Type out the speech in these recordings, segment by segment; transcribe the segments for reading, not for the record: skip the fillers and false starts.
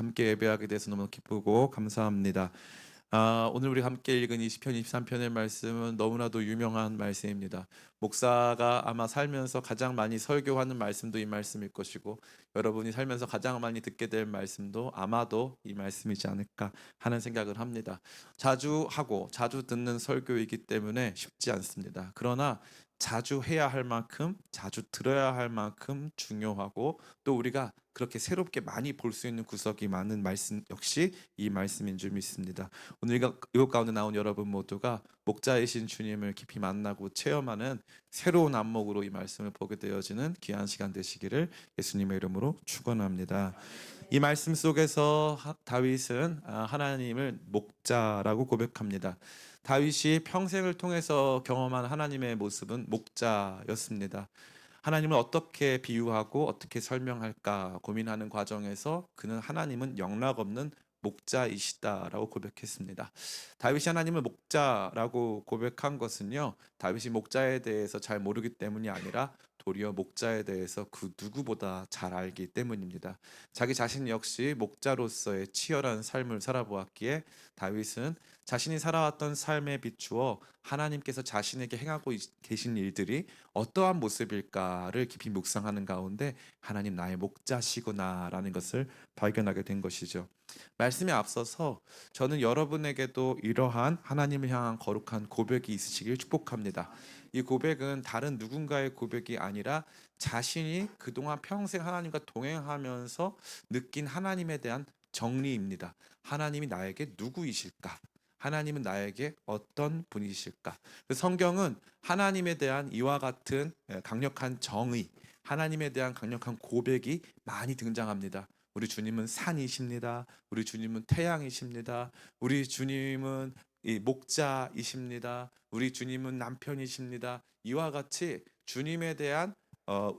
함께 예배하게 돼서 너무 기쁘고 감사합니다. 오늘 우리 함께 읽은 20편, 23편의 말씀은 너무나도 유명한 말씀입니다. 목사가 아마 살면서 가장 많이 설교하는 말씀도 이 말씀일 것이고, 여러분이 살면서 가장 많이 듣게 될 말씀도 아마도 이 말씀이지 않을까 하는 생각을 합니다. 자주 하고 자주 듣는 설교이기 때문에 쉽지 않습니다. 그러나 자주 해야 할 만큼, 자주 들어야 할 만큼 중요하고, 또 우리가 그렇게 새롭게 많이 볼 수 있는 구석이 많은 말씀 역시 이 말씀인 줄 믿습니다. 오늘 이것 가운데 나온 여러분 모두가 목자이신 주님을 깊이 만나고 체험하는 새로운 안목으로 이 말씀을 보게 되어지는 귀한 시간 되시기를 예수님의 이름으로 축원합니다. 이 말씀 속에서 다윗은 하나님을 목자라고 고백합니다. 다윗이 평생을 통해서 경험한 하나님의 모습은 목자였습니다. 하나님을 어떻게 비유하고 어떻게 설명할까 고민하는 과정에서 그는 하나님은 영락없는 목자이시다라고 고백했습니다. 다윗이 하나님을 목자라고 고백한 것은요, 다윗이 목자에 대해서 잘 모르기 때문이 아니라 도리어 목자에 대해서 그 누구보다 잘 알기 때문입니다. 자기 자신 역시 목자로서의 치열한 삶을 살아보았기에 다윗은 자신이 살아왔던 삶에 비추어 하나님께서 자신에게 행하고 계신 일들이 어떠한 모습일까를 깊이 묵상하는 가운데 하나님 나의 목자시구나라는 것을 발견하게 된 것이죠. 말씀에 앞서서 저는 여러분에게도 이러한 하나님을 향한 거룩한 고백이 있으시길 축복합니다. 이 고백은 다른 누군가의 고백이 아니라 자신이 그동안 평생 하나님과 동행하면서 느낀 하나님에 대한 정리입니다. 하나님이 나에게 누구이실까? 하나님은 나에게 어떤 분이실까? 성경은 하나님에 대한 이와 같은 강력한 정의, 하나님에 대한 강력한 고백이 많이 등장합니다. 우리 주님은 산이십니다. 우리 주님은 태양이십니다. 우리 주님은 이 목자이십니다. 우리 주님은 남편이십니다. 이와 같이 주님에 대한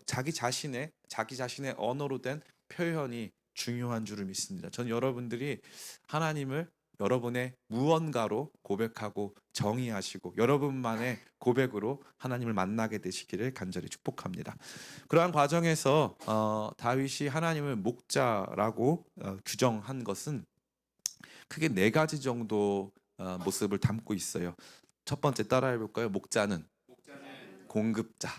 자기 자신의 언어로 된 표현이 중요한 줄을 믿습니다. 전 여러분들이 하나님을 여러분의 무언가로 고백하고 정의하시고 여러분만의 고백으로 하나님을 만나게 되시기를 간절히 축복합니다. 그러한 과정에서 다윗이 하나님을 목자라고 규정한 것은 크게 네 가지 정도 모습을 담고 있어요. 첫 번째 따라해 볼까요? 목자는 공급자.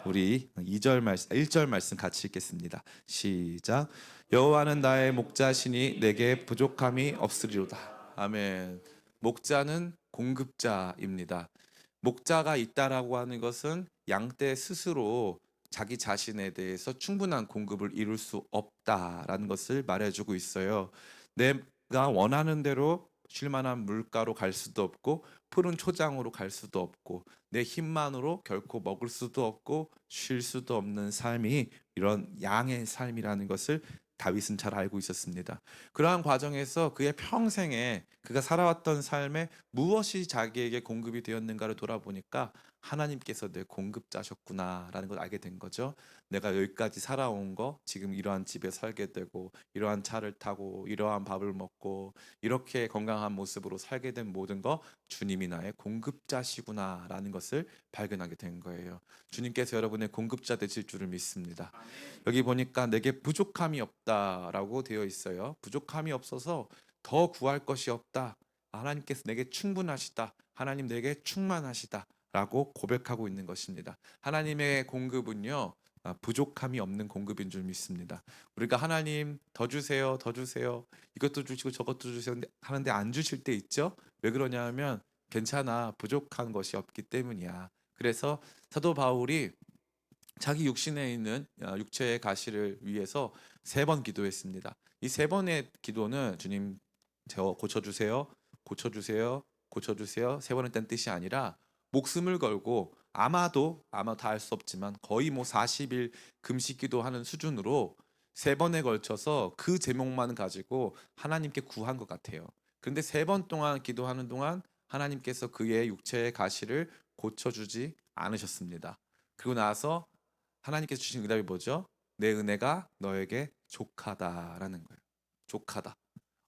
우리 2절 말씀, 1절 말씀 같이 읽겠습니다. 시작. 여호와는 나의 목자시니 내게 부족함이 없으리로다. 아멘. 목자는 공급자입니다. 목자가 있다라고 하는 것은 양떼 스스로 자기 자신에 대해서 충분한 공급을 이룰 수 없다라는 것을 말해주고 있어요. 내가 원하는 대로 쉴 만한 물가로 갈 수도 없고 푸른 초장으로 갈 수도 없고 내 힘만으로 결코 먹을 수도 없고 쉴 수도 없는 삶이 이런 양의 삶이라는 것을 다윗은 잘 알고 있었습니다. 그러한 과정에서 그의 평생에 그가 살아왔던 삶에 무엇이 자기에게 공급이 되었는가를 돌아보니까 하나님께서 내 공급자셨구나라는 걸 알게 된 거죠. 내가 여기까지 살아온 거, 지금 이러한 집에 살게 되고 이러한 차를 타고 이러한 밥을 먹고 이렇게 건강한 모습으로 살게 된 모든 거 주님이 나의 공급자시구나라는 것을 발견하게 된 거예요. 주님께서 여러분의 공급자 되실 줄을 믿습니다. 여기 보니까 내게 부족함이 없다라고 되어 있어요. 부족함이 없어서 더 구할 것이 없다. 하나님께서 내게 충분하시다. 하나님 내게 충만하시다. 라고 고백하고 있는 것입니다. 하나님의 공급은요, 부족함이 없는 공급인 줄 믿습니다. 우리가 하나님 더 주세요, 더 주세요. 이것도 주시고 저것도 주세요. 하는데 안 주실 때 있죠? 왜 그러냐 하면 괜찮아. 부족한 것이 없기 때문이야. 그래서 사도 바울이 자기 육신에 있는 육체의 가시를 위해서 3번 기도했습니다. 이 3번의 기도는 주님 저 고쳐주세요, 고쳐주세요, 고쳐주세요 3번 했다는 뜻이 아니라 목숨을 걸고 아마 다 알 수 없지만 거의 뭐 40일 금식 기도하는 수준으로 3번에 걸쳐서 그 제목만 가지고 하나님께 구한 것 같아요. 그런데 3번 동안 기도하는 동안 하나님께서 그의 육체의 가시를 고쳐주지 않으셨습니다. 그리고 나서 하나님께서 주신 응답이 뭐죠? 내 은혜가 너에게 족하다라는 거예요. 족하다.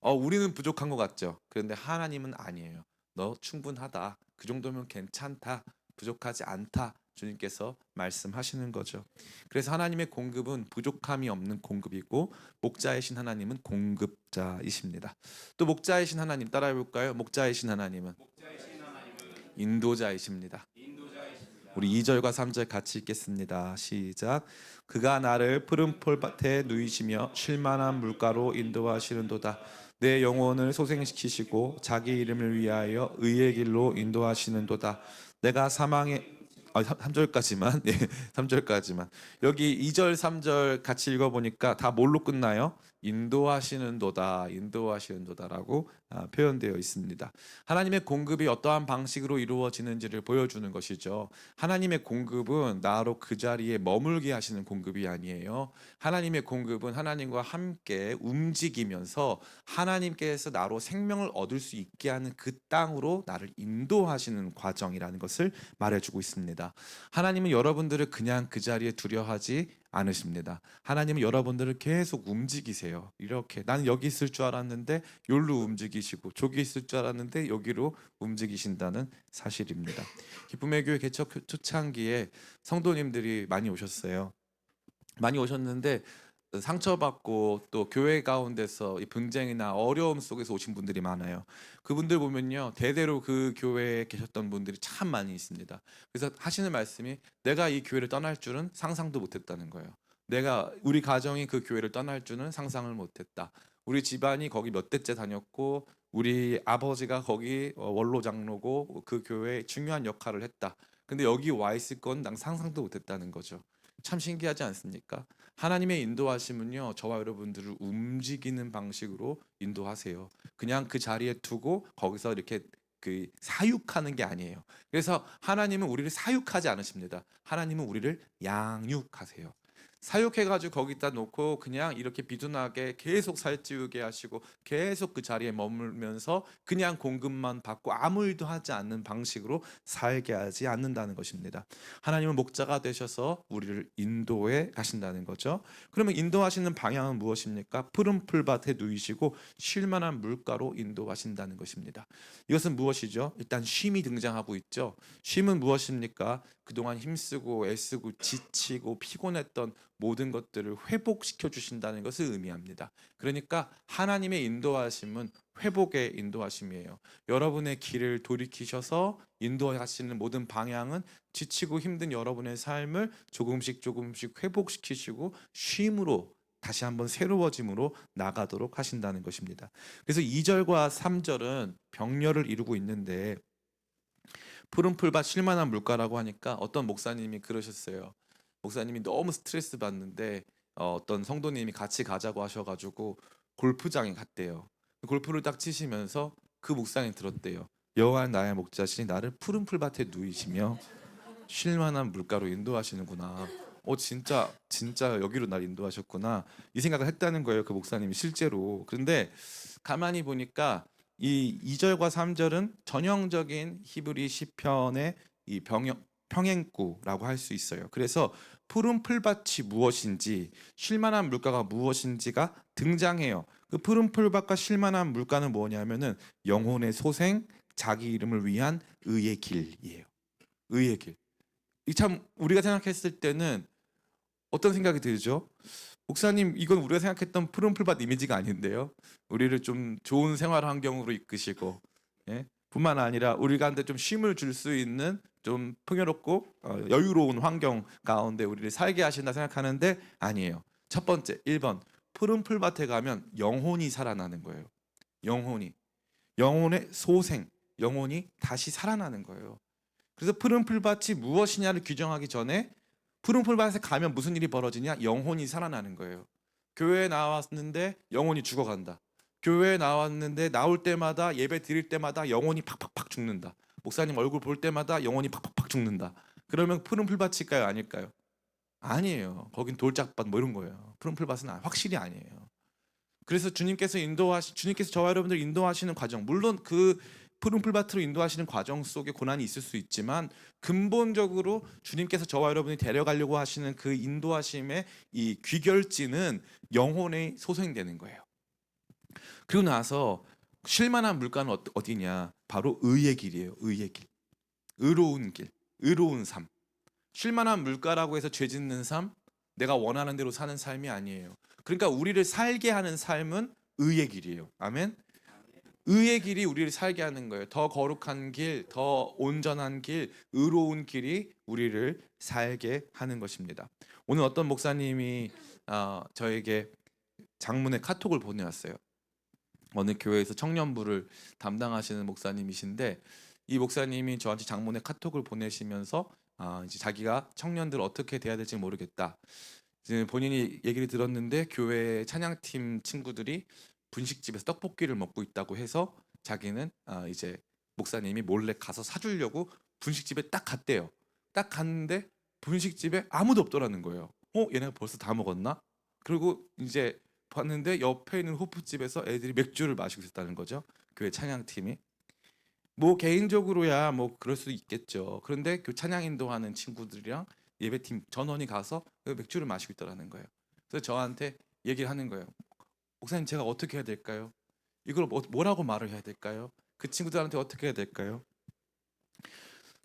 우리는 부족한 것 같죠? 그런데 하나님은 아니에요. 너 충분하다. 그 정도면 괜찮다. 부족하지 않다. 주님께서 말씀하시는 거죠. 그래서 하나님의 공급은 부족함이 없는 공급이고 목자이신 하나님은 공급자이십니다. 또 목자이신 하나님 따라해 볼까요? 목자이신 하나님은 인도자이십니다. 우리 2절과 3절 같이 읽겠습니다. 시작. 그가 나를 푸른 풀밭에 누이시며 쉴만한 물가로 인도하시는도다. 내 영혼을 소생시키시고 자기 이름을 위하여 의의 길로 인도하시는도다. 내가 사망의 3절까지만 예, 3절까지만. 여기 2절 3절 같이 읽어보니까 다 뭘로 끝나요? 인도하시는도다, 인도하시는도다라고 표현되어 있습니다. 하나님의 공급이 어떠한 방식으로 이루어지는지를 보여주는 것이죠. 하나님의 공급은 나로 그 자리에 머물게 하시는 공급이 아니에요. 하나님의 공급은 하나님과 함께 움직이면서 하나님께서 나로 생명을 얻을 수 있게 하는 그 땅으로 나를 인도하시는 과정이라는 것을 말해주고 있습니다. 하나님은 여러분들을 그냥 그 자리에 두려 하지 않으십니다. 하나님은 여러분들을 계속 움직이세요. 이렇게 나는 여기 있을 줄 알았는데 여기로 움직이시고 저기 있을 줄 알았는데 여기로 움직이신다는 사실입니다. 기쁨의 교회 개척 초창기에 성도님들이 많이 오셨어요. 많이 오셨는데 상처받고 또 교회 가운데서 이 분쟁이나 어려움 속에서 오신 분들이 많아요. 그분들 보면요, 대대로 그 교회에 계셨던 분들이 참 많이 있습니다. 그래서 하시는 말씀이 내가 이 교회를 떠날 줄은 상상도 못했다는 거예요. 내가 우리 가정이 그 교회를 떠날 줄은 상상을 못했다. 우리 집안이 거기 몇 대째 다녔고 우리 아버지가 거기 원로 장로고 그 교회에 중요한 역할을 했다. 근데 여기 와 있을 건 난 상상도 못했다는 거죠. 참 신기하지 않습니까? 하나님의 인도하심은요, 저와 여러분들을 움직이는 방식으로 인도하세요. 그냥 그 자리에 두고 거기서 이렇게 그 사육하는 게 아니에요. 그래서 하나님은 우리를 사육하지 않으십니다. 하나님은 우리를 양육하세요. 사육해가지고 거기다 놓고 그냥 이렇게 비둔하게 계속 살찌우게 하시고 계속 그 자리에 머물면서 그냥 공급만 받고 아무 일도 하지 않는 방식으로 살게 하지 않는다는 것입니다. 하나님은 목자가 되셔서 우리를 인도해 가신다는 거죠. 그러면 인도하시는 방향은 무엇입니까? 푸른 풀밭에 누이시고 쉴만한 물가로 인도하신다는 것입니다. 이것은 무엇이죠? 일단 쉼이 등장하고 있죠. 쉼은 무엇입니까? 그동안 힘쓰고 애쓰고 지치고 피곤했던 모든 것들을 회복시켜 주신다는 것을 의미합니다. 그러니까 하나님의 인도하심은 회복의 인도하심이에요. 여러분의 길을 돌이키셔서 인도하시는 모든 방향은 지치고 힘든 여러분의 삶을 조금씩 조금씩 회복시키시고 쉼으로 다시 한번 새로워짐으로 나가도록 하신다는 것입니다. 그래서 2절과 3절은 병렬을 이루고 있는데 푸른 풀밭 쉴만한 물가라고 하니까 어떤 목사님이 그러셨어요. 목사님이 너무 스트레스 받는데 어떤 성도님이 같이 가자고 하셔가지고 골프장에 갔대요. 골프를 딱 치시면서 그 목사님이 들었대요. 여호와 나의 목자시니 나를 푸른 풀밭에 누이시며 쉴만한 물가로 인도하시는구나. 진짜 진짜 여기로 날 인도하셨구나. 이 생각을 했다는 거예요. 그 목사님이 실제로. 그런데 가만히 보니까 이 2절과 3절은 전형적인 히브리 시편의 이 평행구라고 할 수 있어요. 그래서 푸른 풀밭이 무엇인지 쉴만한 물가가 무엇인지가 등장해요. 그 푸른 풀밭과 쉴만한 물가는 뭐냐면은 영혼의 소생, 자기 이름을 위한 의의 길이에요. 의의 길. 이 참 우리가 생각했을 때는 어떤 생각이 들죠? 목사님, 이건 우리가 생각했던 푸른 풀밭 이미지가 아닌데요. 우리를 좀 좋은 생활 환경으로 이끄시고, 예? 뿐만 아니라 우리가 한테 좀 쉼을 줄 수 있는 좀 풍요롭고 여유로운 환경 가운데 우리를 살게 하신다 생각하는데 아니에요. 첫 번째, 1번. 푸른 풀밭에 가면 영혼이 살아나는 거예요. 영혼이. 영혼의 소생, 영혼이 다시 살아나는 거예요. 그래서 푸른 풀밭이 무엇이냐를 규정하기 전에 푸른 풀밭에 가면 무슨 일이 벌어지냐? 영혼이 살아나는 거예요. 교회에 나왔는데 영혼이 죽어간다. 교회에 나왔는데 나올 때마다 예배 드릴 때마다 영혼이 팍팍팍 죽는다. 목사님 얼굴 볼 때마다 영혼이 팍팍팍 죽는다. 그러면 푸른 풀밭일까요? 아닐까요? 아니에요. 거긴 돌짝밭 뭐 이런 거예요. 푸른 풀밭은 확실히 아니에요. 그래서 주님께서 저와 여러분들 인도하시는 과정, 물론 그 푸른 풀밭으로 인도하시는 과정 속에 고난이 있을 수 있지만 근본적으로 주님께서 저와 여러분이 데려가려고 하시는 그 인도하심의 이 귀결지는 영혼에 소생되는 거예요. 그리고 나서 쉴만한 물가는 어디냐? 바로 의의 길이에요. 의의 길, 의로운 길, 의로운 삶. 쉴만한 물가라고 해서 죄 짓는 삶, 내가 원하는 대로 사는 삶이 아니에요. 그러니까 우리를 살게 하는 삶은 의의 길이에요. 아멘. 의의 길이 우리를 살게 하는 거예요. 더 거룩한 길, 더 온전한 길, 의로운 길이 우리를 살게 하는 것입니다. 오늘 어떤 목사님이 저에게 장문의 카톡을 보내왔어요. 어느 교회에서 청년부를 담당하시는 목사님이신데, 이 목사님이 저한테 장문의 카톡을 보내시면서 이제 자기가 청년들 어떻게 대해야 될지 모르겠다. 이제 본인이 얘기를 들었는데 교회 찬양팀 친구들이 분식집에서 떡볶이를 먹고 있다고 해서 자기는 이제 목사님이 몰래 가서 사주려고 분식집에 딱 갔대요. 딱 갔는데 분식집에 아무도 없더라는 거예요. 얘네가 벌써 다 먹었나? 그리고 이제 봤는데 옆에 있는 호프집에서 애들이 맥주를 마시고 있었다는 거죠. 교회 찬양팀이. 뭐 개인적으로야 뭐 그럴 수 있겠죠. 그런데 그 찬양 인도하는 친구들이랑 예배팀 전원이 가서 그 맥주를 마시고 있더라는 거예요. 그래서 저한테 얘기를 하는 거예요. 목사님, 제가 어떻게 해야 될까요? 이걸 뭐라고 말을 해야 될까요? 그 친구들한테 어떻게 해야 될까요?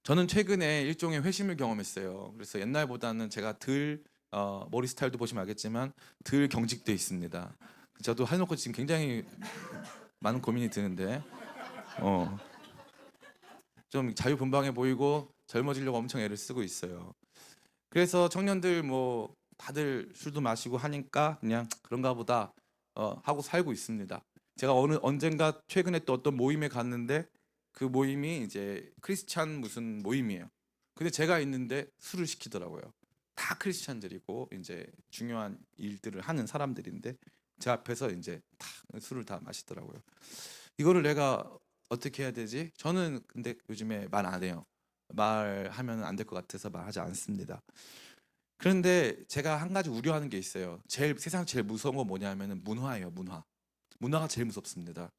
저는 최근에 일종의 회심을 경험했어요. 그래서 옛날보다는 제가 덜 머리 스타일도 보시면 알겠지만 덜 경직돼 있습니다. 저도 해놓고 지금 굉장히 많은 고민이 드는데 어, 좀 자유분방해 보이고 젊어지려고 엄청 애를 쓰고 있어요. 그래서 청년들 뭐 다들 술도 마시고 하니까 그냥 그런가 보다 하고 살고 있습니다. 제가 언젠가 최근에 또 어떤 모임에 갔는데 그 모임이 이제 크리스찬 무슨 모임이에요. 근데 제가 있는데 술을 시키더라고요. 다 크리스찬들이고 이제 중요한 일들을 하는 사람들인데 제 앞에서 이제 다 술을 다 마시더라고요. 이거를 내가 어떻게 해야 되지? 저는 근데 요즘에 말 안 해요. 말하면 안 될 것 같아서 말하지 않습니다. 그런데 제가 한 가지 우려하는 게 있어요. 세상 제일 무서운 건 뭐냐면은 문화예요, 문화. 문화가 제일 무섭습니다.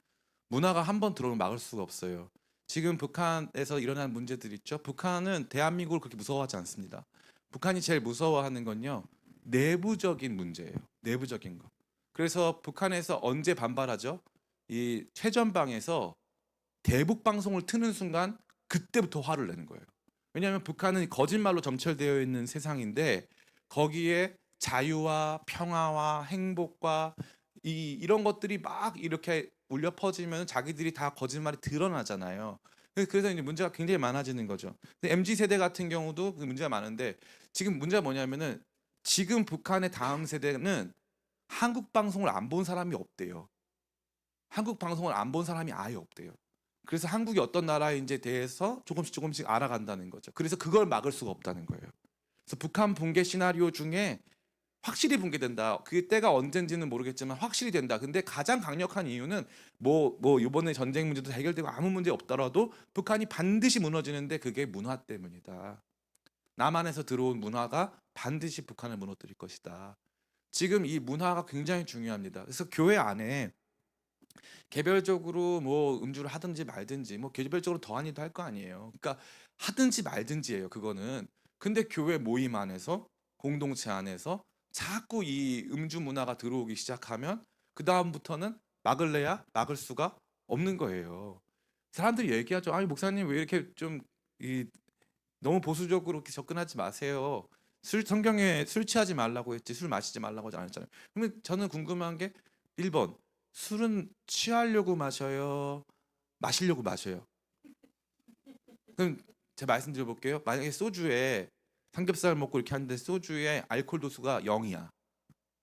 문화가 한 번 들어오면 막을 수가 없어요. 지금 북한에서 일어난 문제들 있죠. 북한은 대한민국을 그렇게 무서워하지 않습니다. 북한이 제일 무서워하는 건요, 내부적인 문제예요. 내부적인 거. 그래서 북한에서 언제 반발하죠? 이 최전방에서 대북 방송을 트는 순간 그때부터 화를 내는 거예요. 왜냐하면 북한은 거짓말로 점철되어 있는 세상인데 거기에 자유와 평화와 행복과 이런 것들이 막 이렇게 울려 퍼지면 자기들이 다 거짓말이 드러나잖아요. 그래서 이제 문제가 굉장히 많아지는 거죠. 근데 MZ 세대 같은 경우도 그 문제가 많은데 지금 문제가 뭐냐면은 지금 북한의 다음 세대는 한국 방송을 안 본 사람이 없대요. 한국 방송을 안 본 사람이 아예 없대요. 그래서 한국이 어떤 나라인지에 대해서 조금씩 조금씩 알아간다는 거죠. 그래서 그걸 막을 수가 없다는 거예요. 그래서 북한 붕괴 시나리오 중에 확실히 붕괴된다. 그 때가 언젠지는 모르겠지만 확실히 된다. 근데 가장 강력한 이유는 뭐 이번에 전쟁 문제도 해결되고 아무 문제 없더라도 북한이 반드시 무너지는데 그게 문화 때문이다. 남한에서 들어온 문화가 반드시 북한을 무너뜨릴 것이다. 지금 이 문화가 굉장히 중요합니다. 그래서 교회 안에 개별적으로 뭐 음주를 하든지 말든지 뭐 개별적으로 더한 일도 할 거 아니에요. 그러니까 하든지 말든지예요, 그거는. 근데 교회 모임 안에서 공동체 안에서 자꾸 이 음주 문화가 들어오기 시작하면 그다음부터는 막을래야 막을 수가 없는 거예요. 사람들이 얘기하죠. 아니 목사님 왜 이렇게 좀 너무 보수적으로 이렇게 접근하지 마세요. 성경에 술 취하지 말라고 했지 술 마시지 말라고 하지 않았잖아요. 그러면 저는 궁금한 게 1번 술은 취하려고 마셔요? 마시려고 마셔요? 그럼 제가 말씀드려 볼게요. 만약에 소주에 삼겹살 먹고 이렇게 하는데 소주에 알코올 도수가 0이야.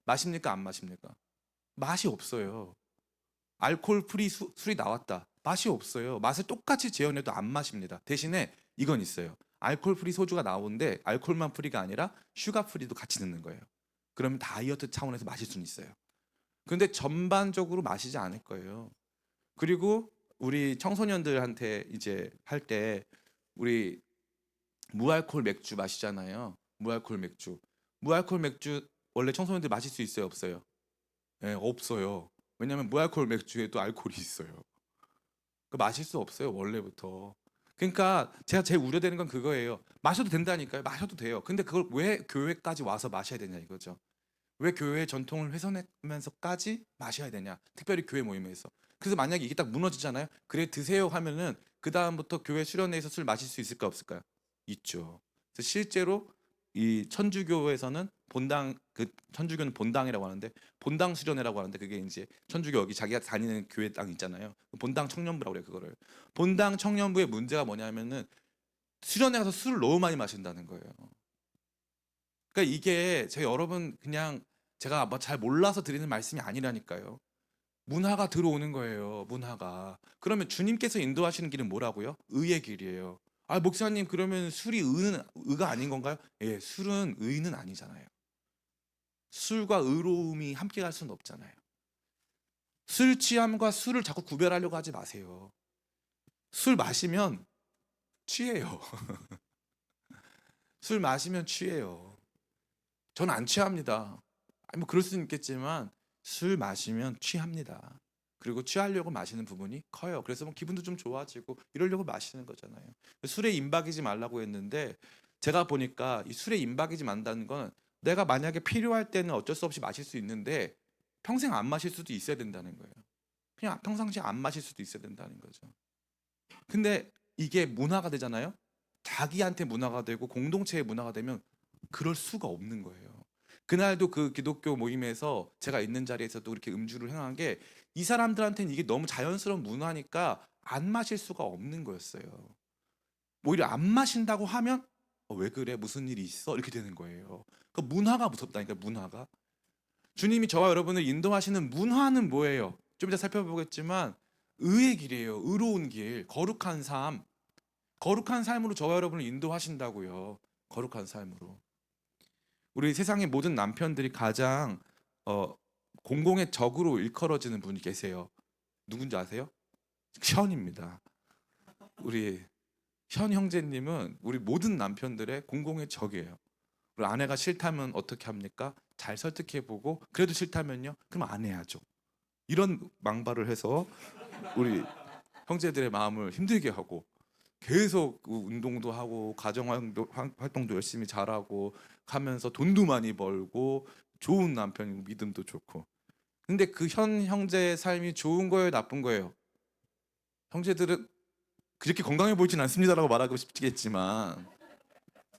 마십니까 안 마십니까? 맛이 없어요. 알코올 프리 술이 나왔다. 맛이 없어요. 맛을 똑같이 재현해도 안 마십니다. 대신에 이건 있어요. 알코올 프리 소주가 나오는데 알코올만 프리가 아니라 슈가 프리도 같이 넣는 거예요. 그러면 다이어트 차원에서 마실 수는 있어요. 근데 전반적으로 마시지 않을 거예요. 그리고 우리 청소년들한테 이제 할 때 우리 무알콜 맥주 마시잖아요. 무알콜 맥주. 무알콜 맥주 원래 청소년들 마실 수 있어요, 없어요? 예, 없어요. 왜냐면 무알콜 맥주에도 알코올이 있어요. 그 마실 수 없어요, 원래부터. 그러니까 제가 제일 우려되는 건 그거예요. 마셔도 된다니까요. 마셔도 돼요. 근데 그걸 왜 교회까지 와서 마셔야 되냐 이거죠. 왜 교회의 전통을 훼손하면서까지 마셔야 되냐? 특별히 교회 모임에서. 그래서 만약에 이게 딱 무너지잖아요. 그래 드세요 하면은 그 다음부터 교회 수련회에서 술 마실 수 있을까 없을까요? 있죠. 그래서 실제로 이 천주교에서는 본당 그 천주교는 본당이라고 하는데 본당 수련회라고 하는데 그게 이제 천주교 여기 자기가 다니는 교회 땅 있잖아요. 본당 청년부라고 그래요 그거를. 본당 청년부의 문제가 뭐냐면은 수련회 가서 술을 너무 많이 마신다는 거예요. 그러니까 이게 제 여러분 그냥 제가 뭐 잘 몰라서 드리는 말씀이 아니라니까요. 문화가 들어오는 거예요. 문화가. 그러면 주님께서 인도하시는 길은 뭐라고요? 의의 길이에요. 아 목사님 그러면 술이 의가 아닌 건가요? 예, 술은 의는 아니잖아요. 술과 의로움이 함께 갈 수는 없잖아요. 술 취함과 술을 자꾸 구별하려고 하지 마세요. 술 마시면 취해요. 술 마시면 취해요. 저는 안 취합니다. 아니 뭐 그럴 수는 있겠지만 술 마시면 취합니다. 그리고 취하려고 마시는 부분이 커요. 그래서 뭐 기분도 좀 좋아지고 이러려고 마시는 거잖아요. 술에 임박이지 말라고 했는데 제가 보니까 이 술에 임박이지 말다는 건 내가 만약에 필요할 때는 어쩔 수 없이 마실 수 있는데 평생 안 마실 수도 있어야 된다는 거예요. 그냥 평상시에 안 마실 수도 있어야 된다는 거죠. 근데 이게 문화가 되잖아요. 자기한테 문화가 되고 공동체의 문화가 되면 그럴 수가 없는 거예요. 그날도 그 기독교 모임에서 제가 있는 자리에서도 이렇게 음주를 행한 게 이 사람들한테는 이게 너무 자연스러운 문화니까 안 마실 수가 없는 거였어요. 오히려 안 마신다고 하면 왜 그래? 무슨 일이 있어? 이렇게 되는 거예요. 그 문화가 무섭다니까 문화가. 주님이 저와 여러분을 인도하시는 문화는 뭐예요? 좀 이따 살펴보겠지만 의의 길이에요. 의로운 길, 거룩한 삶. 거룩한 삶으로 저와 여러분을 인도하신다고요. 거룩한 삶으로. 우리 세상의 모든 남편들이 가장 공공의 적으로 일컬어지는 분이 계세요. 누군지 아세요? 현입니다. 우리 현 형제님은 우리 모든 남편들의 공공의 적이에요. 우리 아내가 싫다면 어떻게 합니까? 잘 설득해보고 그래도 싫다면요? 그럼 안 해야죠. 이런 망발을 해서 우리 형제들의 마음을 힘들게 하고 계속 운동도 하고 가정 활동도 열심히 잘하고 하면서 돈도 많이 벌고 좋은 남편 믿음도 좋고. 근데 그 현 형제의 삶이 좋은 거예요, 나쁜 거예요? 형제들은 그렇게 건강해 보이진 않습니다라고 말하고 싶겠지만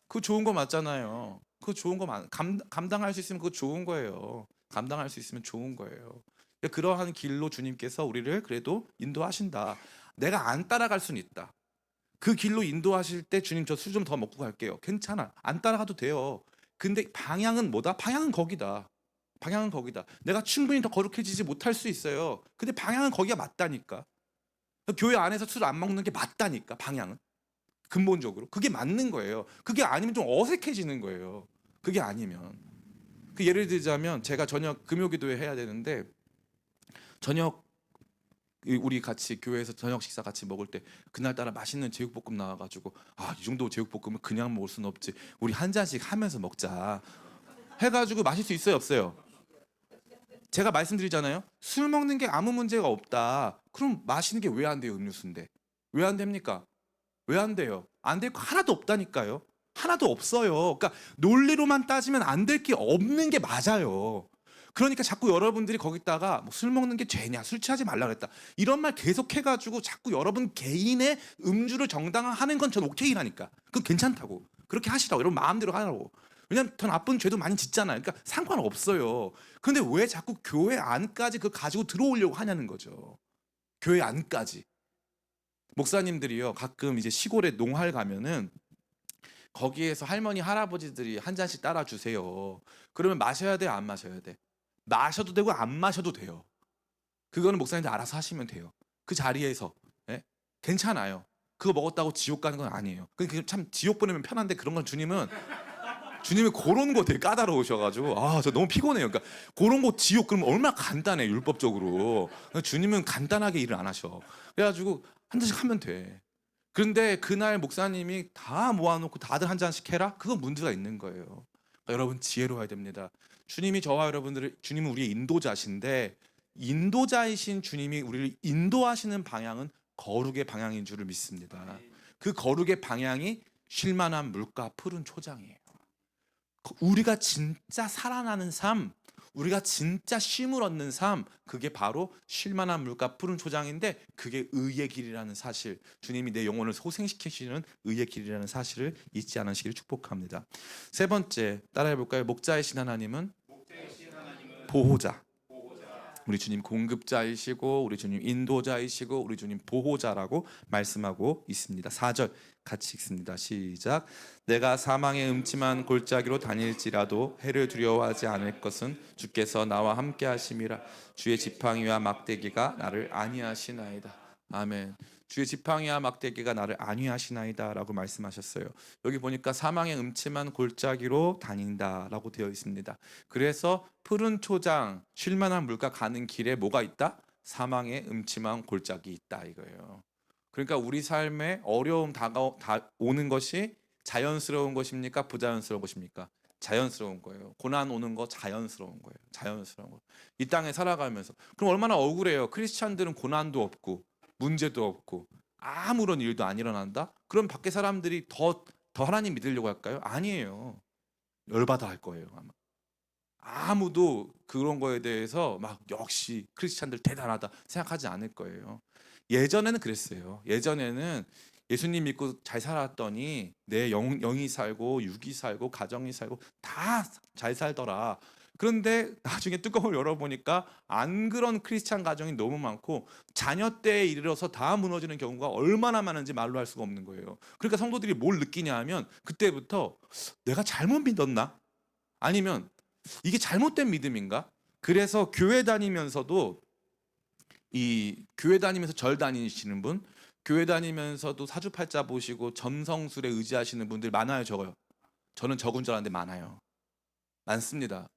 그거 좋은 거 맞잖아요. 그거 좋은 거 감당할 수 있으면 그거 좋은 거예요. 감당할 수 있으면 좋은 거예요. 그러한 길로 주님께서 우리를 그래도 인도하신다. 내가 안 따라갈 수는 있다. 그 길로 인도하실 때 주님 저 술 좀 더 먹고 갈게요. 괜찮아. 안 따라가도 돼요. 근데 방향은 뭐다? 방향은 거기다. 방향은 거기다. 내가 충분히 더 거룩해지지 못할 수 있어요. 근데 방향은 거기가 맞다니까. 교회 안에서 술 안 먹는 게 맞다니까. 방향은. 근본적으로. 그게 맞는 거예요. 그게 아니면 좀 어색해지는 거예요. 그게 아니면. 그 예를 들자면 제가 저녁 금요기도회 해야 되는데 저녁 우리 같이 교회에서 저녁 식사 같이 먹을 때 그날따라 맛있는 제육볶음 나와가지고 이 정도 제육볶음은 그냥 먹을 수는 없지 우리 한 잔씩 하면서 먹자 해가지고 마실 수 있어요 없어요? 제가 말씀드리잖아요 술 먹는 게 아무 문제가 없다 그럼 마시는 게 왜 안 돼요 음료수인데 왜 안 됩니까? 왜 안 돼요? 안 될 거 하나도 없다니까요 하나도 없어요 그러니까 논리로만 따지면 안 될 게 없는 게 맞아요 그러니까 자꾸 여러분들이 거기다가 뭐술 먹는 게 죄냐 술 취하지 말라 그랬다 이런 말 계속 해가지고 자꾸 여러분 개인의 음주를 정당화하는 건 전 오케이라니까 그거 괜찮다고 그렇게 하시라고 여러분 마음대로 하라고 왜냐면 더 나쁜 죄도 많이 짓잖아요 그러니까 상관없어요 근데 왜 자꾸 교회 안까지 그거 가지고 들어오려고 하냐는 거죠 교회 안까지 목사님들이요 가끔 이제 시골에 농활 가면은 거기에서 할머니 할아버지들이 한 잔씩 따라 주세요 그러면 마셔야 돼요 안 마셔야 돼 마셔도 되고 안 마셔도 돼요. 그거는 목사님들 알아서 하시면 돼요. 그 자리에서 예? 괜찮아요. 그거 먹었다고 지옥 가는 건 아니에요. 참 지옥 보내면 편한데 그런 건 주님은 그런 거 되게 까다로우셔가지고 저 너무 피곤해요. 그러니까 그런 거 지옥 그러면 얼마나 간단해 율법적으로. 주님은 간단하게 일을 안 하셔. 그래가지고 한 잔씩 하면 돼. 그런데 그날 목사님이 다 모아놓고 다들 한 잔씩 해라? 그건 문제가 있는 거예요. 그러니까 여러분 지혜로워야 됩니다. 주님이 저와 여러분들을 주님은 우리의 인도자신데 인도자이신 주님이 우리를 인도하시는 방향은 거룩의 방향인 줄을 믿습니다. 그 거룩의 방향이 쉴만한 물가 푸른 초장이에요. 우리가 진짜 살아나는 삶, 우리가 진짜 쉼을 얻는 삶, 그게 바로 쉴만한 물가 푸른 초장인데 그게 의의 길이라는 사실, 주님이 내 영혼을 소생시키시는 의의 길이라는 사실을 잊지 않으시기를 축복합니다. 세 번째 따라해 볼까요? 목자이신 하나님은 보호자. 우리 주님 공급자이시고 우리 주님 인도자이시고 우리 주님 보호자라고 말씀하고 있습니다. 4절 같이 읽습니다. 시작. 내가 사망의 음침한 골짜기로 다닐지라도 해를 두려워하지 않을 것은 주께서 나와 함께 하심이라. 주의 지팡이와 막대기가 나를 안위하시나이다. 아멘. 주의 지팡이와 막대기가 나를 안위하시나이다 라고 말씀하셨어요. 여기 보니까 사망의 음침한 골짜기로 다닌다라고 되어 있습니다. 그래서 푸른 초장, 쉴만한 물가 가는 길에 뭐가 있다? 사망의 음침한 골짜기 있다 이거예요. 그러니까 우리 삶에 어려움 오는 것이 자연스러운 것입니까? 부자연스러운 것입니까? 자연스러운 거예요. 고난 오는 거 자연스러운 거예요. 자연스러운 거. 이 땅에 살아가면서. 그럼 얼마나 억울해요. 크리스찬들은 고난도 없고 문제도 없고 아무런 일도 안 일어난다? 그럼 밖에 사람들이 더 하나님 믿으려고 할까요? 아니에요. 열받아 할 거예요, 아마. 아무도 그런 거에 대해서 막 역시 크리스찬들 대단하다 생각하지 않을 거예요. 예전에는 그랬어요. 예전에는 예수님 믿고 잘 살았더니 내 영이 살고 육이 살고 가정이 살고 다 잘 살더라. 그런데 나중에 뚜껑을 열어보니까 안 그런 크리스찬 가정이 너무 많고 자녀 때에 이르러서 다 무너지는 경우가 얼마나 많은지 말로 할 수가 없는 거예요. 그러니까 성도들이 뭘 느끼냐 하면 그때부터 내가 잘못 믿었나? 아니면 이게 잘못된 믿음인가? 그래서 교회 다니면서도 교회 다니면서 절 다니시는 분, 교회 다니면서도 사주팔자 보시고 점성술에 의지하시는 분들 많아요, 적어요? 저는 적은 줄 알았는데 많아요. 많습니다.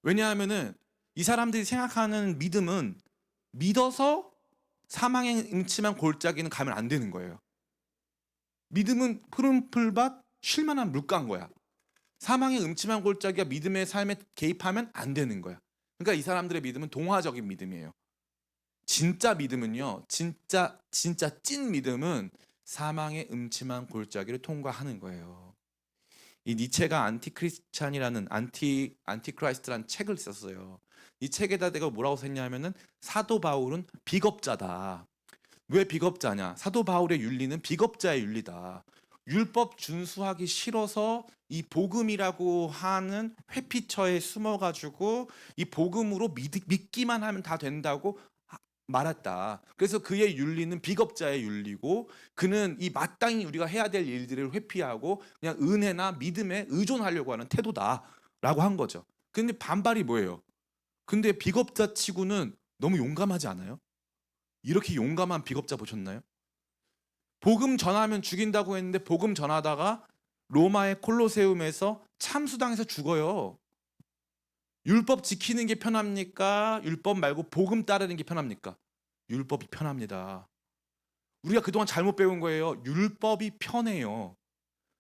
왜냐하면은 이 사람들이 생각하는 믿음은 믿어서 사망의 음침한 골짜기는 가면 안 되는 거예요. 믿음은 푸른 풀밭 쉴만한 물가인 거야. 사망의 음침한 골짜기가 믿음의 삶에 개입하면 안 되는 거야. 그러니까 이 사람들의 믿음은 동화적인 믿음이에요. 진짜 믿음은요, 진짜 찐 믿음은 사망의 음침한 골짜기를 통과하는 거예요. 이 니체가 안티크리스찬이라는 안티크라이스트라는 책을 썼어요. 이 책에다 내가 뭐라고 썼냐면은 사도 바울은 비겁자다. 왜 비겁자냐? 사도 바울의 윤리는 비겁자의 윤리다. 율법 준수하기 싫어서 이 복음이라고 하는 회피처에 숨어가지고 이 복음으로 믿기만 하면 다 된다고 말했다. 그래서 그의 윤리는 비겁자의 윤리고 그는 이 마땅히 우리가 해야 될 일들을 회피하고 그냥 은혜나 믿음에 의존하려고 하는 태도다라고 한 거죠. 근데 반발이 뭐예요? 근데 비겁자 치고는 너무 용감하지 않아요? 이렇게 용감한 비겁자 보셨나요? 복음 전하면 죽인다고 했는데 복음 전하다가 로마의 콜로세움에서 참수당해서 죽어요. 율법 지키는 게 편합니까? 율법 말고 복음 따르는 게 편합니까? 율법이 편합니다. 우리가 그동안 잘못 배운 거예요. 율법이 편해요.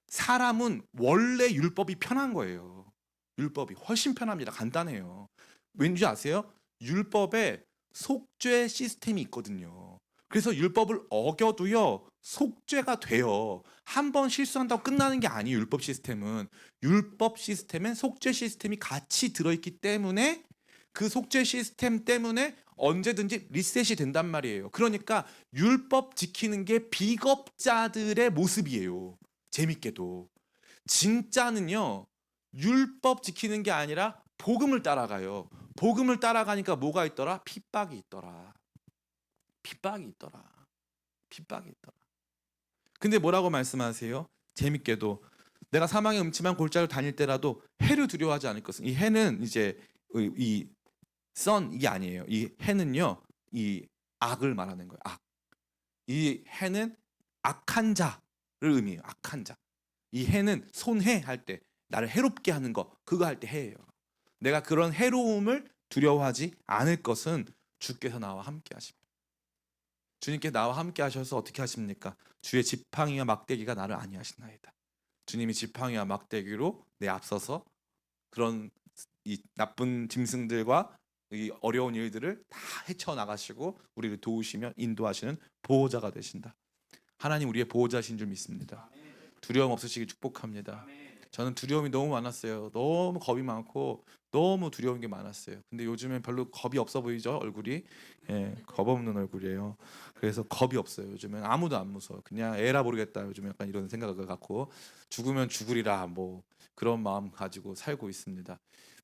사람은 원래 율법이 편한 거예요. 율법이 훨씬 편합니다. 간단해요. 왠지 아세요? 율법에 속죄 시스템이 있거든요. 그래서 율법을 어겨도요, 속죄가 돼요. 한 번 실수한다고 끝나는 게 아니에요. 율법 시스템은. 율법 시스템엔 속죄 시스템이 같이 들어있기 때문에 그 속죄 시스템 때문에 언제든지 리셋이 된단 말이에요. 그러니까 율법 지키는 게 비겁자들의 모습이에요. 재밌게도. 진짜는요, 율법 지키는 게 아니라 복음을 따라가요. 복음을 따라가니까 뭐가 있더라? 핍박이 있더라. 핍박이 있더라. 핍박이 있더라. 근데 뭐라고 말씀하세요? 재밌게도 내가 사망의 음침한 골짜기를 다닐 때라도 해를 두려워하지 않을 것은. 이 해는 이제 이 선 이게 아니에요. 이 해는요, 이 악을 말하는 거예요. 악. 이 해는 악한 자를 의미해요. 악한 자. 이 해는 손해 할 때 나를 해롭게 하는 거 그거 할 때 해예요. 내가 그런 해로움을 두려워하지 않을 것은 주께서 나와 함께 하십니다. 주님께 나와 함께 하셔서 어떻게 하십니까? 주의 지팡이와 막대기가 나를 안위하시나이다. 주님이 지팡이와 막대기로 내 앞서서 그런 이 나쁜 짐승들과 이 어려운 일들을 다 헤쳐나가시고 우리를 도우시며 인도하시는 보호자가 되신다. 하나님 우리의 보호자신 줄 믿습니다. 두려움 없으시길 축복합니다. 저는 두려움이 너무 많았어요. 너무 겁이 많고 너무 두려운 게 많았어요. 근데 요즘엔 별로 겁이 없어 보이죠, 얼굴이. 예, 겁 없는 얼굴이에요. 그래서 겁이 없어요. 요즘엔 아무도 안 무서워. 그냥 에라 모르겠다. 요즘 약간 이런 생각을 갖고 죽으면 죽으리라 뭐 그런 마음 가지고 살고 있습니다.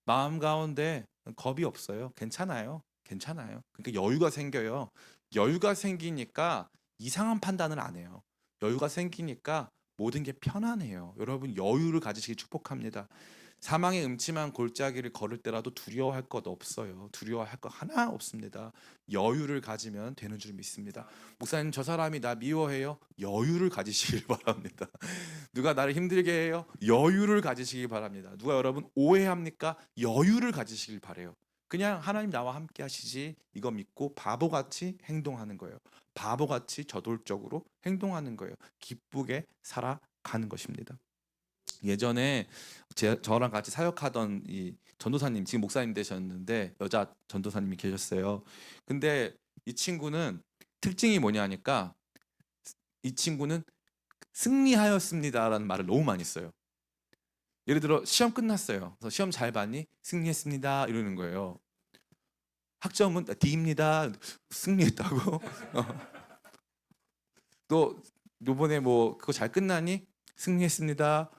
마음 가운데 겁이 없어요. 괜찮아요. 괜찮아요. 그러니까 여유가 생겨요. 여유가 생기니까 이상한 판단을 안 해요. 여유가 생기니까 모든 게 편안해요. 여러분 여유를 가지시기 축복합니다. 사망의 음침한 골짜기를 걸을 때라도 두려워할 것 없어요. 두려워할 것 하나 없습니다. 여유를 가지면 되는 줄 믿습니다. 목사님 저 사람이 나 미워해요? 여유를 가지시길 바랍니다. 누가 나를 힘들게 해요? 여유를 가지시기 바랍니다. 누가 여러분 오해합니까? 여유를 가지시길 바래요. 그냥 하나님 나와 함께 하시지 이거 믿고 바보같이 행동하는 거예요. 바보같이 저돌적으로 행동하는 거예요. 기쁘게 살아가는 것입니다. 예전에 저랑 같이 사역하던 이 전도사님, 지금 목사님 되셨는데 여자 전도사님이 계셨어요. 근데 이 친구는 특징이 뭐냐니까 이 친구는 승리하였습니다라는 말을 너무 많이 써요. 예를 들어 시험 끝났어요. 그래서 시험 잘 봤니? 승리했습니다 이러는 거예요. 학점은 D입니다. 승리했다고? 또 요번에 뭐 그거 잘 끝나니? 승리했습니다.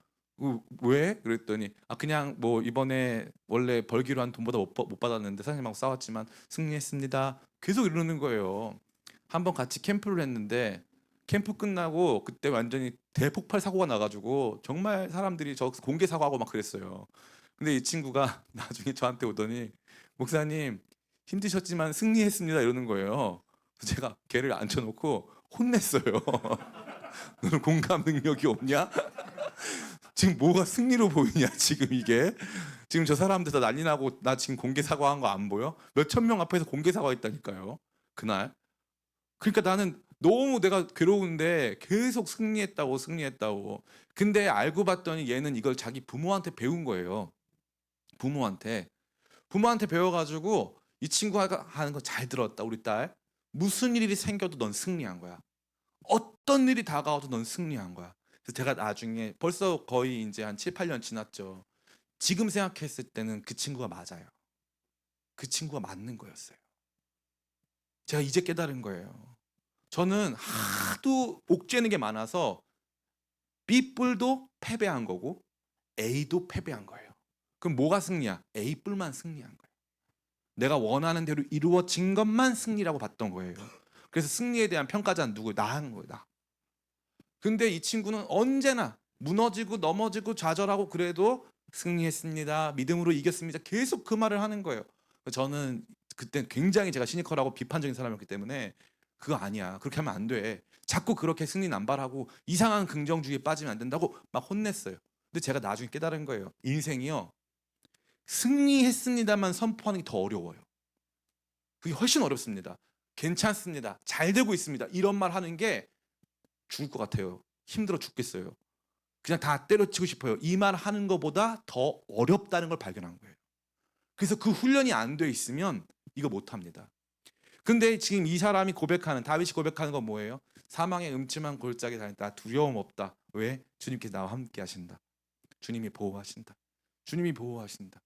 왜? 그랬더니 그냥 뭐 이번에 원래 벌기로 한 돈보다 못 받았는데 사장님하고 싸웠지만 승리했습니다. 계속 이러는 거예요. 한번 같이 캠프를 했는데 캠프 끝나고 그때 완전히 대폭발 사고가 나가지고 정말 사람들이 저 공개 사과하고 막 그랬어요. 근데 이 친구가 나중에 저한테 오더니 목사님 힘드셨지만 승리했습니다 이러는 거예요. 그래서 제가 걔를 앉혀놓고 혼냈어요. 너는 공감 능력이 없냐? 지금 뭐가 승리로 보이냐 지금 이게 지금 저 사람들 다 난리 나고 나 지금 공개 사과한 거 안 보여? 몇천 명 앞에서 공개 사과했다니까요 그날. 그러니까 나는 너무 내가 괴로운데 계속 승리했다고. 근데 알고 봤더니 얘는 이걸 자기 부모한테 배운 거예요. 부모한테 배워가지고 이 친구가 하는 거 잘 들었다 우리 딸. 무슨 일이 생겨도 넌 승리한 거야. 어떤 일이 다가와도 넌 승리한 거야. 그래서 제가 나중에 벌써 거의 이제 한 7, 8년 지났죠. 지금 생각했을 때는 그 친구가 맞아요. 그 친구가 맞는 거였어요. 제가 이제 깨달은 거예요. 저는 하도 옥죄는 게 많아서 B뿔도 패배한 거고 A도 패배한 거예요. 그럼 뭐가 승리야? A뿔만 승리한 거예요. 내가 원하는 대로 이루어진 것만 승리라고 봤던 거예요. 그래서 승리에 대한 평가자는 누구예요? 나인 거예요. 나. 근데 이 친구는 언제나 무너지고 넘어지고 좌절하고 그래도 승리했습니다. 믿음으로 이겼습니다. 계속 그 말을 하는 거예요. 저는 그때 굉장히 제가 시니컬하고 비판적인 사람이었기 때문에 그거 아니야. 그렇게 하면 안 돼. 자꾸 그렇게 승리 남발하고 이상한 긍정주의에 빠지면 안 된다고 막 혼냈어요. 근데 제가 나중에 깨달은 거예요. 인생이요. 승리했습니다만 선포하는 게 더 어려워요. 그게 훨씬 어렵습니다. 괜찮습니다. 잘 되고 있습니다. 이런 말 하는 게 죽을 것 같아요. 힘들어 죽겠어요. 그냥 다 때려치고 싶어요. 이 말 하는 것보다 더 어렵다는 걸 발견한 거예요. 그래서 그 훈련이 안 돼 있으면 이거 못 합니다. 근데 지금 이 사람이 다윗이 고백하는 건 뭐예요? 사망의 음침한 골짜기 다녔다. 두려움 없다. 왜? 주님께서 나와 함께 하신다. 주님이 보호하신다. 주님이 보호하신다.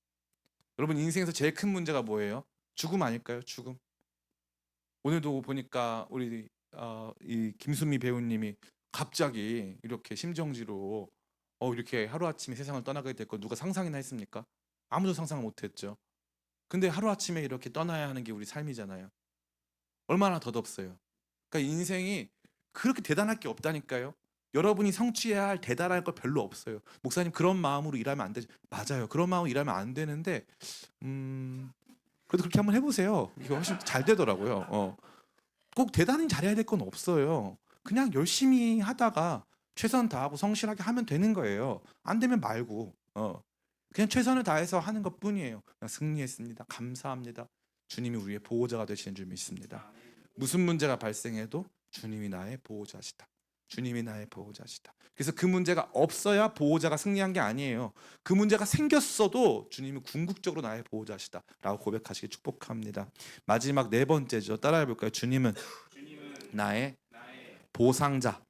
여러분 인생에서 제일 큰 문제가 뭐예요? 죽음 아닐까요? 죽음. 오늘도 보니까 우리 이 김수미 배우님이 갑자기 이렇게 심정지로 이렇게 하루아침에 세상을 떠나게 됐고 누가 상상이나 했습니까? 아무도 상상 못했죠. 근데 하루아침에 이렇게 떠나야 하는 게 우리 삶이잖아요. 얼마나 덧없어요. 그러니까 인생이 그렇게 대단할 게 없다니까요. 여러분이 성취해야 할 대단할 거 별로 없어요. 목사님 그런 마음으로 일하면 안 되죠. 맞아요. 그런 마음으로 일하면 안 되는데 그래도 그렇게 한번 해보세요. 이게 훨씬 잘 되더라고요. 꼭 대단히 잘해야 될 건 없어요. 그냥 열심히 하다가 최선 다하고 성실하게 하면 되는 거예요. 안 되면 말고 그냥 최선을 다해서 하는 것뿐이에요. 그냥 승리했습니다. 감사합니다. 주님이 우리의 보호자가 되시는 줄 믿습니다. 무슨 문제가 발생해도 주님이 나의 보호자시다. 주님이 나의 보호자시다. 그래서 그 문제가 없어야 보호자가 승리한 게 아니에요. 그 문제가 생겼어도 주님이 궁극적으로 나의 보호자시다라고 고백하시길 축복합니다. 마지막 네 번째죠. 따라해 볼까요? 주님은 나의 보상자.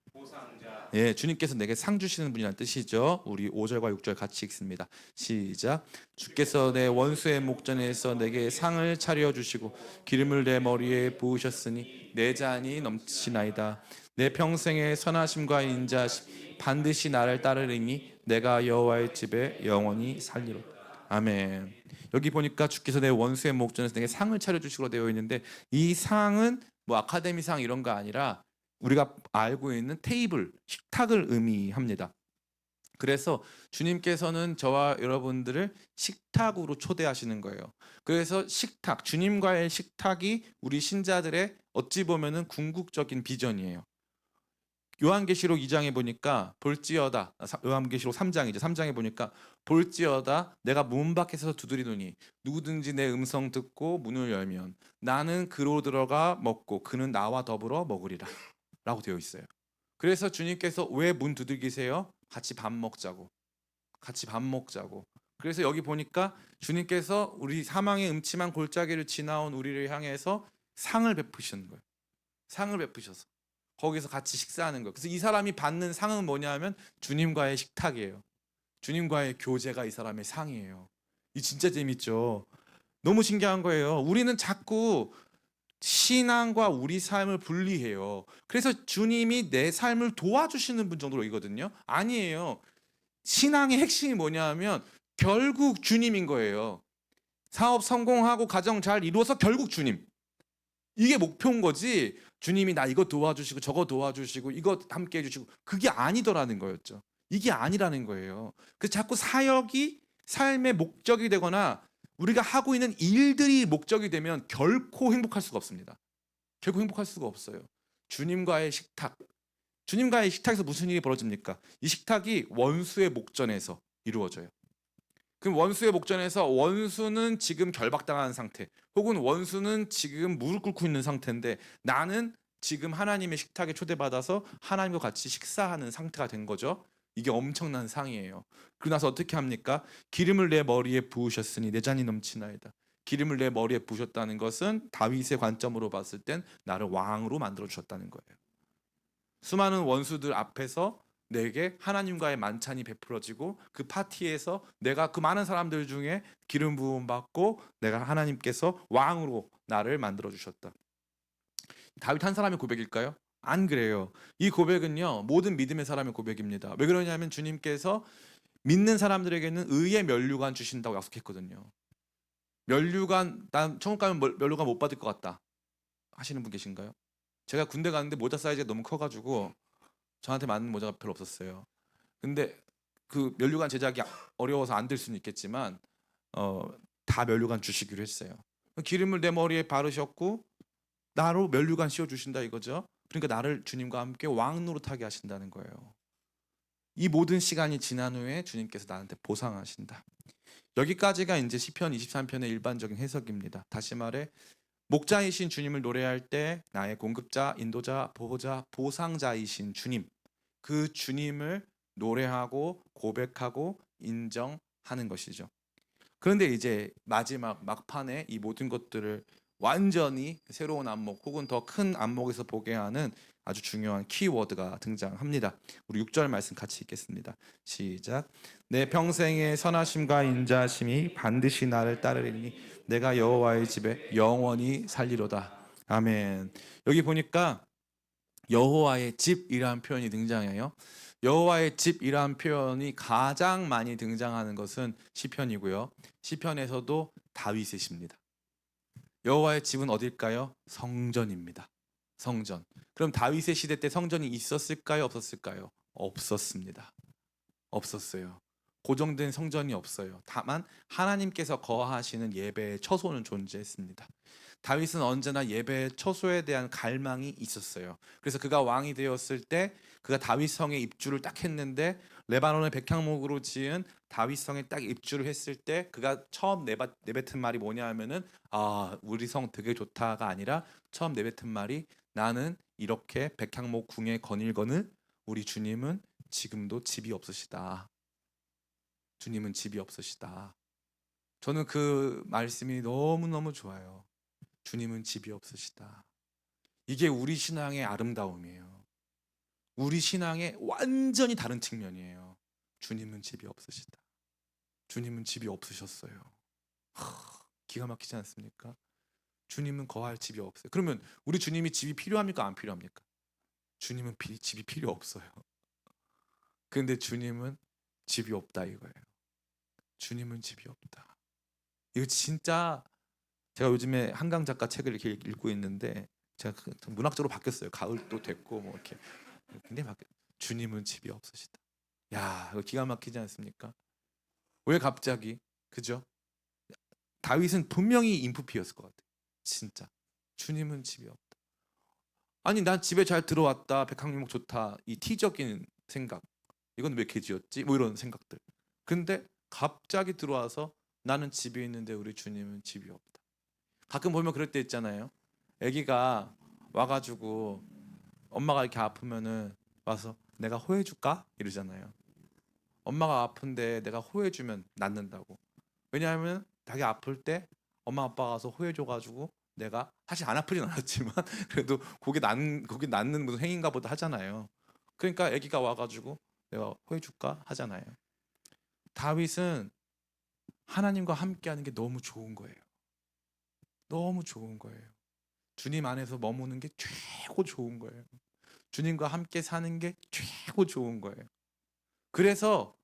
예, 주님께서 내게 상 주시는 분이란 뜻이죠. 우리 5절과 6절 같이 읽습니다. 시작. 주께서 내 원수의 목전에서 내게 상을 차려 주시고 기름을 내 머리에 부으셨으니 내 잔이 넘치나이다. 내 평생의 선하심과 인자하심 반드시 나를 따르리니 내가 여호와의 집에 영원히 살리로다. 아멘. 여기 보니까 주께서 내 원수의 목전에서 내게 상을 차려 주시고 되어 있는데, 이 상은 뭐 아카데미상 이런 거 아니라 우리가 알고 있는 테이블, 식탁을 의미합니다. 그래서 주님께서는 저와 여러분들을 식탁으로 초대하시는 거예요. 그래서 식탁, 주님과의 식탁이 우리 신자들의 어찌 보면은 궁극적인 비전이에요. 요한계시록 2장에 보니까 볼지어다, 요한계시록 3장이죠. 3장에 보니까 볼지어다 내가 문 밖에서 두드리노니 누구든지 내 음성 듣고 문을 열면 나는 그로 들어가 먹고 그는 나와 더불어 먹으리라 라고 되어 있어요. 그래서 주님께서 왜 문 두들기세요? 같이 밥 먹자고. 같이 밥 먹자고. 그래서 여기 보니까 주님께서 우리 사망의 음침한 골짜기를 지나온 우리를 향해서 상을 베푸시는 거예요. 상을 베푸셔서 거기서 같이 식사하는 거예요. 그래서 이 사람이 받는 상은 뭐냐면 주님과의 식탁이에요. 주님과의 교제가 이 사람의 상이에요. 이 진짜 재밌죠. 너무 신기한 거예요. 우리는 자꾸 신앙과 우리 삶을 분리해요. 그래서 주님이 내 삶을 도와주시는 분 정도로 이거든요. 아니에요. 신앙의 핵심이 뭐냐면 결국 주님인 거예요. 사업 성공하고 가정 잘 이루어서 결국 주님. 이게 목표인 거지. 주님이 나 이거 도와주시고 저거 도와주시고 이거 함께 해주시고 그게 아니더라는 거였죠. 이게 아니라는 거예요. 그 자꾸 사역이 삶의 목적이 되거나 우리가 하고 있는 일들이 목적이 되면 결코 행복할 수가 없습니다. 결코 행복할 수가 없어요. 주님과의 식탁. 주님과의 식탁에서 무슨 일이 벌어집니까? 이 식탁이 원수의 목전에서 이루어져요. 그럼 원수의 목전에서 원수는 지금 결박당한 상태, 혹은 원수는 지금 무릎 꿇고 있는 상태인데 나는 지금 하나님의 식탁에 초대받아서 하나님과 같이 식사하는 상태가 된 거죠. 이게 엄청난 상이에요. 그러고 나서 어떻게 합니까? 기름을 내 머리에 부으셨으니 내 잔이 넘치나이다. 기름을 내 머리에 부으셨다는 것은 다윗의 관점으로 봤을 땐 나를 왕으로 만들어 주셨다는 거예요. 수많은 원수들 앞에서 내게 하나님과의 만찬이 베풀어지고 그 파티에서 내가 그 많은 사람들 중에 기름 부음 받고 내가 하나님께서 왕으로 나를 만들어 주셨다. 다윗 한 사람의 고백일까요? 안 그래요. 이 고백은요, 모든 믿음의 사람의 고백입니다. 왜 그러냐면 주님께서 믿는 사람들에게는 의의 면류관 주신다고 약속했거든요. 면류관, 난 천국 가면 면류관 못 받을 것 같다 하시는 분 계신가요? 제가 군대 갔는데 모자 사이즈가 너무 커가지고 저한테 맞는 모자가 별로 없었어요. 근데 그 면류관 제작이 어려워서 안 될 수는 있겠지만 어, 다 면류관 주시기로 했어요. 기름을 내 머리에 바르셨고 나로 면류관 씌워 주신다 이거죠. 그러니까 나를 주님과 함께 왕 노릇하게 하신다는 거예요. 이 모든 시간이 지난 후에 주님께서 나한테 보상하신다. 여기까지가 이제 시편 23편의 일반적인 해석입니다. 다시 말해 목자이신 주님을 노래할 때 나의 공급자, 인도자, 보호자, 보상자이신 주님, 그 주님을 노래하고 고백하고 인정하는 것이죠. 그런데 이제 마지막 막판에 이 모든 것들을 완전히 새로운 안목 혹은 더 큰 안목에서 보게 하는 아주 중요한 키워드가 등장합니다. 우리 6절 말씀 같이 읽겠습니다. 시작. 내 평생의 선하심과 인자하심이 반드시 나를 따르리니 내가 여호와의 집에 영원히 살리로다. 아멘. 여기 보니까 여호와의 집이라는 표현이 등장해요. 여호와의 집이라는 표현이 가장 많이 등장하는 것은 시편이고요. 시편에서도 다윗의 집입니다. 여호와의 집은 어딜까요? 성전입니다. 성전. 그럼 다윗의 시대 때 성전이 있었을까요? 없었을까요? 없었습니다. 없었어요. 고정된 성전이 없어요. 다만 하나님께서 거하시는 예배의 처소는 존재했습니다. 다윗은 언제나 예배의 처소에 대한 갈망이 있었어요. 그래서 그가 왕이 되었을 때 그가 다윗 성에 입주를 딱 했는데 레바논의 백향목으로 지은 다윗 성에 딱 입주를 했을 때 그가 처음 내뱉은 말이 뭐냐 하면은 우리 성 되게 좋다가 아니라 처음 내뱉은 말이 나는 이렇게 백향목 궁에 거닐거늘 우리 주님은 지금도 집이 없으시다. 주님은 집이 없으시다. 저는 그 말씀이 너무너무 좋아요. 주님은 집이 없으시다. 이게 우리 신앙의 아름다움이에요. 우리 신앙의 완전히 다른 측면이에요. 주님은 집이 없으시다. 주님은 집이 없으셨어요. 기가 막히지 않습니까? 주님은 거할 집이 없어요. 그러면 우리 주님이 집이 필요합니까? 안 필요합니까? 주님은 집이 필요 없어요. 그런데 주님은 집이 없다 이거예요. 주님은 집이 없다. 이거 진짜 제가 요즘에 한강 작가 책을 이렇게 읽고 있는데 제가 문학적으로 바뀌었어요. 가을도 됐고 뭐 이렇게. 근데 주님은 집이 없으시다. 야, 이거 기가 막히지 않습니까? 왜 갑자기? 그죠? 다윗은 분명히 인프피였을 것 같아요. 진짜. 주님은 집이 없다. 아니 난 집에 잘 들어왔다. 백항목 좋다. 이 티적인 생각. 이건 왜 이렇게 지었지? 뭐 이런 생각들. 근데 갑자기 들어와서 나는 집에 있는데 우리 주님은 집이 없다. 가끔 보면 그럴 때 있잖아요. 아기가 와가지고 엄마가 이렇게 아프면은 와서 내가 호해줄까? 이러잖아요. 엄마가 아픈데 내가 호해주면 낫는다고. 왜냐하면 자기 아플 때 엄마 아빠가 가서 호해줘가지고 내가 사실 안 아프진 않았지만 그래도 거기 낫는 무슨 행인가 보다 하잖아요. 그러니까 아기가 와가지고 내가 호해줄까 하잖아요. 다윗은 하나님과 함께하는 게 너무 좋은 거예요. 너무 좋은 거예요. 주님 안에서 머무는 게 최고 좋은 거예요. 주님과 함께 사는 게 최고 좋은 거예요. 그래서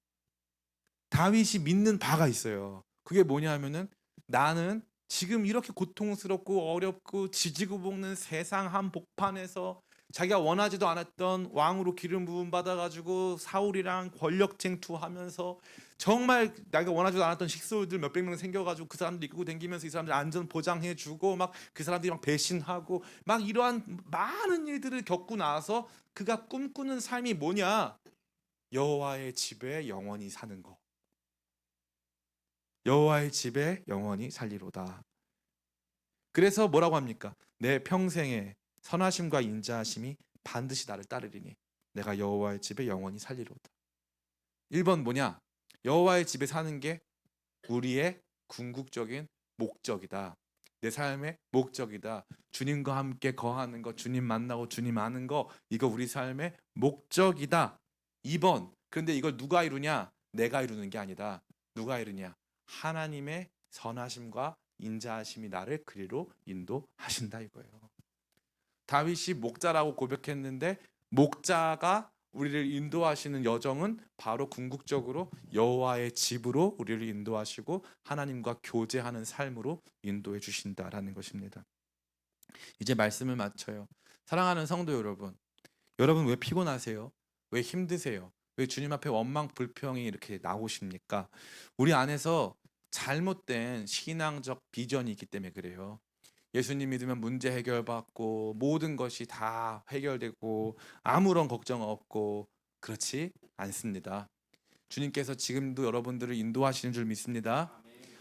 다윗이 믿는 바가 있어요. 그게 뭐냐면은 나는 지금 이렇게 고통스럽고 어렵고 지지고 볶는 세상 한복판에서 자기가 원하지도 않았던 왕으로 기름 부음 받아가지고 사울이랑 권력 쟁투하면서 정말 자기가 원하지도 않았던 식솔들 몇백 명 생겨가지고 그 사람들 이끌고 다니면서 이 사람들 안전 보장해주고 막 그 사람들이 막 배신하고 막 이러한 많은 일들을 겪고 나서 그가 꿈꾸는 삶이 뭐냐? 여호와의 집에 영원히 사는 거. 여호와의 집에 영원히 살리로다. 그래서 뭐라고 합니까? 내 평생에 선하심과 인자하심이 반드시 나를 따르리니 내가 여호와의 집에 영원히 살리로다. 1번 뭐냐? 여호와의 집에 사는 게 우리의 궁극적인 목적이다. 내 삶의 목적이다. 주님과 함께 거하는 거, 주님 만나고 주님 아는 거, 이거 우리 삶의 목적이다. 2번. 그런데 이걸 누가 이루냐? 내가 이루는 게 아니다. 누가 이루냐? 하나님의 선하심과 인자하심이 나를 그리로 인도하신다 이거예요. 다윗이 목자라고 고백했는데 목자가 우리를 인도하시는 여정은 바로 궁극적으로 여호와의 집으로 우리를 인도하시고 하나님과 교제하는 삶으로 인도해 주신다라는 것입니다. 이제 말씀을 마쳐요. 사랑하는 성도 여러분, 여러분 왜 피곤하세요? 왜 힘드세요? 왜 주님 앞에 원망 불평이 이렇게 나오십니까? 우리 안에서 잘못된 신앙적 비전이 있기 때문에 그래요. 예수님 믿으면 문제 해결받고 모든 것이 다 해결되고 아무런 걱정 없고 그렇지 않습니다. 주님께서 지금도 여러분들을 인도하시는 줄 믿습니다.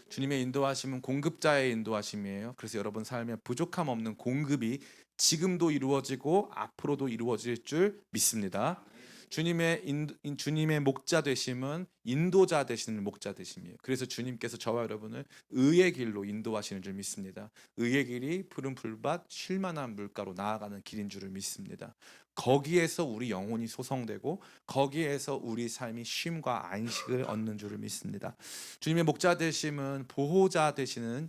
주님의 인도하심은 공급자의 인도하심이에요. 그래서 여러분 삶에 부족함 없는 공급이 지금도 이루어지고 앞으로도 이루어질 줄 믿습니다. 주님의 목자 되심은 인도자 되시는 목자 되심이에요. 그래서 주님께서 저와 여러분을 의의 길로 인도하시는 줄 믿습니다. 의의 길이 푸른 풀밭 쉴만한 물가로 나아가는 길인 줄을 믿습니다. 거기에서 우리 영혼이 소성되고 거기에서 우리 삶이 쉼과 안식을 얻는 줄을 믿습니다. 주님의 목자 되심은 보호자 되시는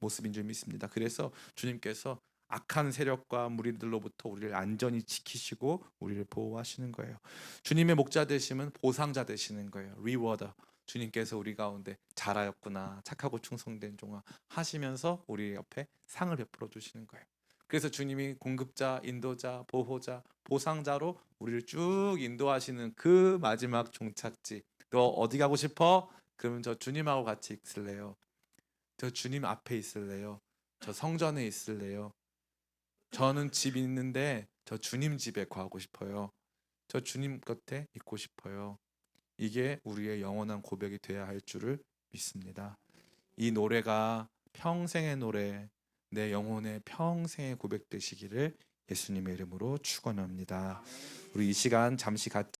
모습인 줄 믿습니다. 그래서 주님께서 악한 세력과 무리들로부터 우리를 안전히 지키시고 우리를 보호하시는 거예요. 주님의 목자 되심은 보상자 되시는 거예요. 리워더. 주님께서 우리 가운데 잘하였구나, 착하고 충성된 종아 하시면서 우리 옆에 상을 베풀어 주시는 거예요. 그래서 주님이 공급자, 인도자, 보호자, 보상자로 우리를 쭉 인도하시는 그 마지막 종착지. 너 어디 가고 싶어? 그러면 저 주님하고 같이 있을래요? 저 주님 앞에 있을래요? 저 성전에 있을래요? 저는 집 있는데 저 주님 집에 거하고 싶어요. 저 주님 곁에 있고 싶어요. 이게 우리의 영원한 고백이 되어야 할 줄을 믿습니다. 이 노래가 평생의 노래, 내 영혼의 평생의 고백 되시기를 예수님의 이름으로 축원합니다. 우리 이 시간 잠시 같이